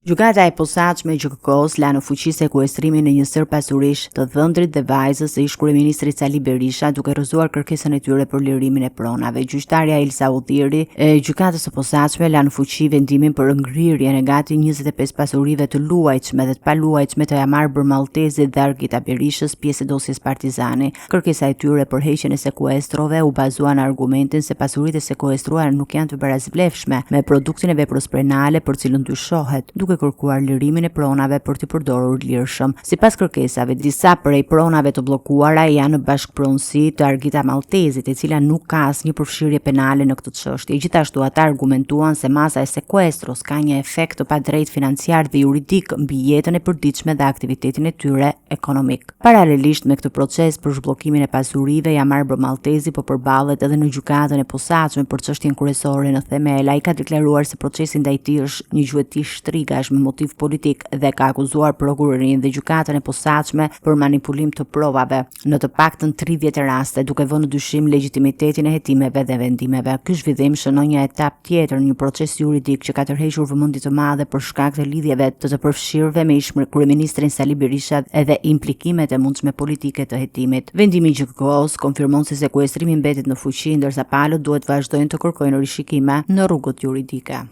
Gjykata e posaçme e GJK-s la në fuqi sekuestrimin e një sër pasurish të dhëndrit dhe vajzës së ish-kryeministrit Sali Berisha, duke rrëzuar kërkesën e tyre për lirimin e pronave. Gjyqtarja Elsa Udhiri e gjykatës së posaçme la në fuqi vendimin për ngrirjen e gati 25 pasurive të luajtshme dhe të paluajtshme të Jamar Maltezit dhe Argita Berishës, pjesë e dosjes Partizani. Kërkesa e tyre për heqjen e sekuestrove u bazua në argumentin se pasuritë e sekuestruara nuk janë të barazvlefshme me produktin e veprës penale për cilën dyshohet, duke kërkuar lirimin e pronave për të përdorur lirshëm. Sipas kërkesave, disa prej pronave të bllokuara janë në bashkëpronësi të Argita Maltezit, e cila nuk ka asnjë përfshirje penale në këtë çështje. Gjithashtu ata argumentuan se masa e sekuestros ka një efekt të padrejtë financiar dhe juridik mbi jetën e përditshme dhe aktivitetin e tyre ekonomik. Paralelisht me këtë proces për zhbllokimin e pasurive, Jamar Maltezi po përballet edhe në gjykatën e posaçme për çështjen kryesore në themel. Ai ka deklaruar se procesi ndaj tij është një gjueti shtrigash me motiv politik dhe ka akuzuar prokurorinë dhe gjykatën e posaçme për manipulim të provave në të paktën 30 raste, duke vënë në dyshim legjitimitetin e hetimeve dhe vendimeve. Ky zhvillim shënon një etap tjetër në një proces juridik që ka tërhequr vëmendje të madhe për shkak të lidhjeve të përfshirëve me ish-kryeministrin Sali Berisha edhe implikimet e mundshme politike të hetimit. Vendimi i GJK-s konfirmon se sekuestrimi mbetet në fuqi, ndërsa palët duhet vazhdojnë të kërkojnë rishikime në rrugët juridike.